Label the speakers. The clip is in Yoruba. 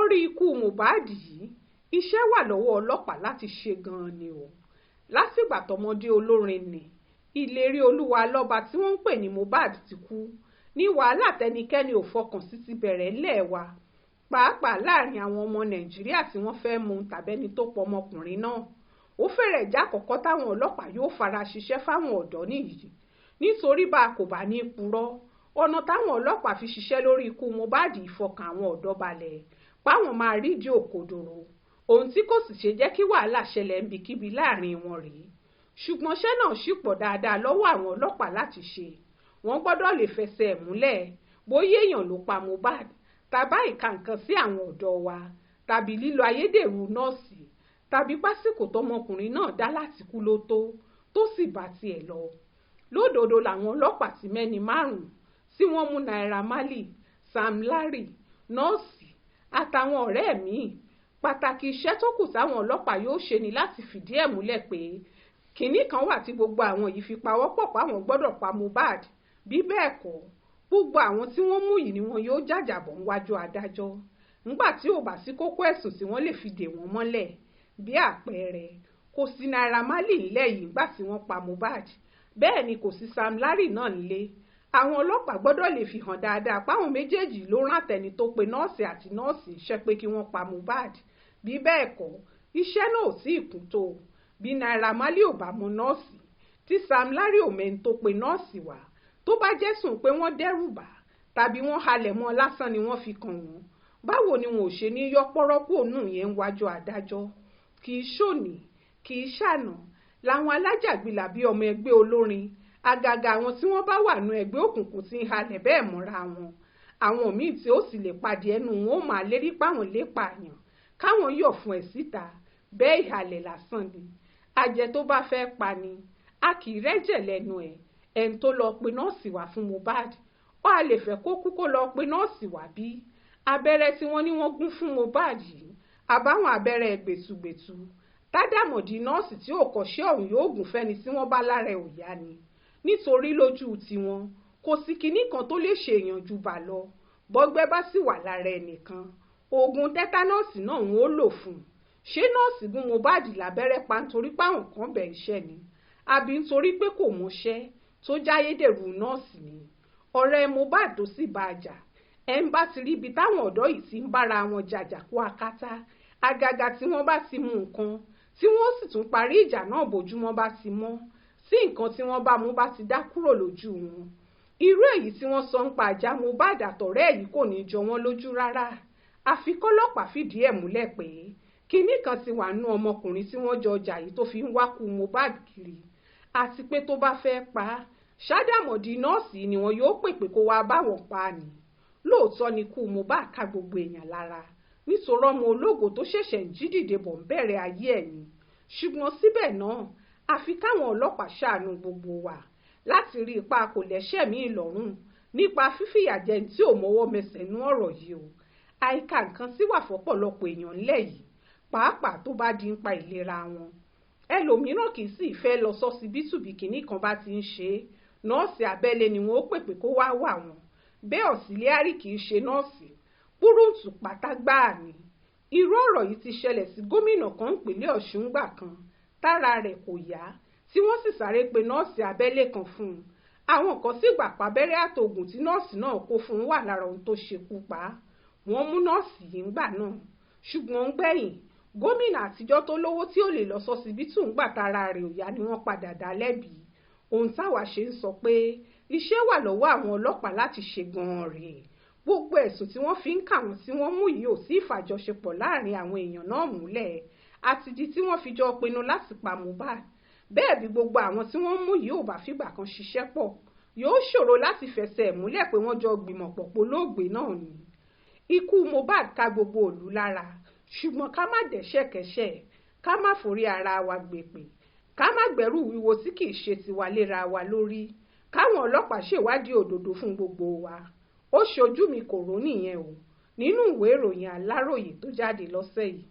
Speaker 1: lórí ikú Mohbad yìí iṣẹ́ wà lọ́wọ́ ọlọ́pàá láti ṣe gan-an ni o. Lásìgbà tọmọdé olórin ni ìlérí olúwa lọ́ba tí wọ́n ń pè ní Mohbad ti kú ní wàhálà tẹnikẹ́ni ò fọkàn sí ti bẹ̀rẹ̀ ńlẹ̀ wa, pàápàá láàrin àwọn ọmọ Nàìjíríà tí wọ́n fẹ́ mú tàbẹ́ni tó pọ̀ ọmọkùnrin náà. Ó fẹ́rẹ̀ já kọ́kọ́ táwọn ọlọ́pàá yóò fara ṣiṣẹ́ fáwọn ọ̀dọ́ nìyí, nítorí bá a kò bá ní purọ́ ọ̀nà táwọn ọlọ́pàá fi ṣiṣẹ́ lórí ikú Mohbad ìfọkàn àwọn ọ̀dọ́ balẹ̀ páwọn máa rídìí òkodoro, ohun tí kò sì ṣe jẹ́ kí wàhálà ṣẹlẹ̀ níbikíbi láàrin wọn rèé. Ṣùgbọ́n iṣẹ́ náà ṣì pọ̀ dáadáa lọ́wọ́ àwọn ọlọ́pàá láti ṣe. Wọ́n gbọ́dọ̀ lè fẹsẹ̀ ẹ̀ múlẹ̀ bóyá èèyàn ló pa Mohbad tàbá ìka nǹkan sí àwọn ọ̀dọ́ wa, tàbí lílo ayédèrú nọ́ọ̀sì, tàbí pásìkò tọmọkùnrin náà dá láti kú ló tó sì bá tiẹ̀ lọ. Lódodo làwọn ọlọ́pàá ti mẹ́ni 5 tí wọ́n mú Naira Marley, Sam Larry, nọ́ọ̀sì àtàwọn ọ̀rẹ́ míì. Pàtàkì iṣẹ́ tó kù táwọn ọlọ́pàá yóò ṣe ni láti fìdí ẹ̀ múlẹ̀ pé kìnní kan wà tí gbogbo àwọn yìí fi pawọ́pọ̀ páwọn gbọ́dọ̀ pa Mohbad. Bí bẹ́ẹ̀ kọ́, gbogbo àwọn tí wọ́n mú yìí ni wọn yóò jàjàbọ̀ níwájú adájọ́ ńgbà tí ò bá sí kókó ẹ̀sùn tí wọ́n lè fi dè wọ́n mọ́lẹ̀. Bí àpẹẹrẹ, kò sí Naira Marley nílẹ̀ yìí ńgbà tí wọ́n pa Mohbad, bẹ́ẹ̀ ni kò sí Sam Larry náà nílé. Àwọn ọlọ́pàá gbọ́dọ̀ lè fi hàn dáadáa páwọn méjèèjì ló rán àtẹni tó pe nọ́ọ̀sì àti nọ́ọ̀sì iṣẹ́ pé kí wọ́n pa Mohbad. Bí bẹ́ẹ̀ kọ́, iṣẹ́ náà ò sí ìkún tó. Bí Naira Marley ò bá mọ nọ́ọ̀sì, tí Sam Larry ò mẹ́ni tó pe nọ́ọ̀sì wá, tó bá jẹ́ sùn pé wọ́n dẹ́rù bà tàbí wọ́n halẹ̀ mọ́ lásán ni wọ́n fi kàn wọ́n, báwo ni wọn ò ṣe ní yọ pọ́rọ́pọ́ òun yẹn ń wájú adájọ́? Kì í ṣòní, kì í ṣàná làwọn alájàgbilà bíi ọmọ ẹgbẹ́ olórin, àgàgà àwọn tí wọ́n bá wà nú ẹgbẹ́ òkùnkùn ti ń halẹ̀ bẹ́ẹ̀ mọ́ra wọn. Àwọn míì tí ó sì lè pàdé ẹnu wọn ó máa lérí páwọn lè pààyàn káwọn yọ̀ fún ẹ̀ síta, bẹ́ẹ̀ ìhàlẹ̀ lásán ni. Àjẹ́ tó bá fẹ́ pa ni a kì í rẹ́jẹ̀ lẹ́nu ẹ̀. Ẹni tó lọ pe nọ́ọ̀sì wá fún Mohbad, ó a lè fẹ́ kó kú kó lọ pe nọ́ọ̀sì wá bí? Abẹ́rẹ́ tí wọ́n ní wọ́n gún fún Mohbad yìí, àbáwọn abẹ́rẹ́ gbèsùgbèsù tádàmọ̀dì nọ́ọ̀sì tí ò kọ́ṣẹ́ ọ̀hún yóò gùn fẹ́ni tí wọ́n bá lára ẹ̀ ò yá ni. Nítorí lójú tiwọn kò sí kinní kan tó lè ṣe èèyàn ju bà lọ. Bọ́gbẹ́ bá sì wà lára ẹnìkan, oògùn tẹ́tánọ́ọ̀sì náà ń ó lò fún un. Ṣé nọ́ọ̀sì gún Mohbad lábẹ́rẹ́ pa nítorí páwọn kan bẹ̀ iṣẹ́ ni, àbí nítorí pé kò mọṣẹ́ tó jáyédèrú nọ́ọ̀sì ni? Ọ̀rẹ́ Mohbad tó sì bá a jà, ẹ̀ ń bá ti rí ibi táwọn ọ̀dọ́ yìí ti ń bára wọn jàjà kó akátá, àgàgà tí wọ́n bá ti mú nǹkan tí wọ́n sì tún parí ìjà náà bójúmọ́ bá ti mọ́, sí nǹkan tí wọ́n bá mú bá ti dá kúrò lójú wọn. Irú èyí tí wọ́n sọ ń pa àjà Mohbad àtọ̀rẹ́ yìí kò ní jọ wọ́n lójú rárá. Àfi kọ́lọ́pàá fìdí ẹ̀ múlẹ̀ pé kinní kan ti wà nú ọmọkùnrin tí wọ́n jọ jà yìí tó fi ń wákú Mohbad kiri, àti pé tó bá fẹ́ pa á, ṣádàmọ̀dì nọ́ọ̀sì ni wọn yóò pèpè kó wá báwọn pa á ni. Lóòótọ́ ni ikú Mohbad ká gbogbo èèyàn lára, nítorí ọmọ ológo tó ṣẹ̀ṣẹ̀ ń jí dìde bọ̀ ń bẹ̀rẹ̀ ayé ẹ̀ ni. Ṣùgbọ́n síbẹ̀ náà, àfi káwọn ọlọ́pàá ṣàánú gbogbo wa láti rí ipa kò lẹ́sẹ̀ míì lọ́rùn nípa fífìyàjẹ tí ò mọwọ́ mẹsẹ̀ nú ọ̀rọ̀ yìí o. Àìka nǹkan sí wà fọ́pọ̀lọpọ̀ èèyàn ńlẹ̀ yìí, pàápàá tó bá di ń pa ìlera wọn. Ẹlòmíràn kì í sì fẹ́ lọ sọ́sibítù bí kinní kan bá ti ń ṣe é, nọ́ọ̀sì abẹ́lé ni wọ́n ó pèpè kó wá wà wọ́n. Bẹ́ẹ̀ ọ̀sìlíárì kì í ṣe nọ́ọ̀sì, púrúǹtù pátá gbáà ni. Irú ọ̀rọ̀ yìí ti ṣẹlẹ̀ sí gómìnà kan ìpínlẹ̀ Ọ̀ṣun gbà kan, tára rẹ̀ kò yá tí wọ́n sì sáré pe nọ́ọ̀sì abẹ́lé kan fún un. Àwọn kan sì gbà pábẹ́rẹ́ àtògùn tí nọ́ọ̀sì náà kó fún un wà lára ohun tó ṣekú pa á. Wọ́n mú nọ́ọ̀sì yìí ńgbà náà, ṣùgbọ́n gbẹ̀yìn gómìnà àtijọ́ tó lówó tí ò lè lọ sọ́sibítù ńgbà tára rẹ̀ ò yá ni wọ́n padà dá lẹ́bi. Ohun táwa ṣe ń sọ pé iṣẹ́ wà lọ́wọ́ àwọn ọlọ́pàá láti ṣe gan-an rèé. Gbogbo ẹ̀sùn tí wọ́n fi ń kà wọ́n tí wọ́n mú yìí ò sí ìfàjọṣepọ̀ láàrin àwọn èèyàn náà múlẹ̀, àtìdí tí wọ́n fi jọ pinnu láti pa Mohbad. Bẹ́ẹ̀ bí gbogbo àwọn tí wọ́n mú yìí ò bá fìgbà kan ṣiṣẹ́ pọ̀, yóò ṣòro láti fẹsẹ̀ múlẹ̀ pé wọ́n jọ gbìmọ̀pọ̀ polóògbé náà ni. Ikú Mohbad ká gbogbo òlú lára, ṣùgbọ́n ká má dẹ́ṣẹ̀kẹ́ṣẹ̀, ká má forí ara wa gbèpè, ká má gbẹ́rù wíwo tí kì í ṣe tiwa léra wa lórí. Káwọn ọlọ́pàá ṣèwádìí òdodo fún gbogbo wa. Ó ṣojú mi kò rò nìyẹn o, nínú ìwé ìròyìn Aláròyé tó jáde lọ́sẹ̀ yìí.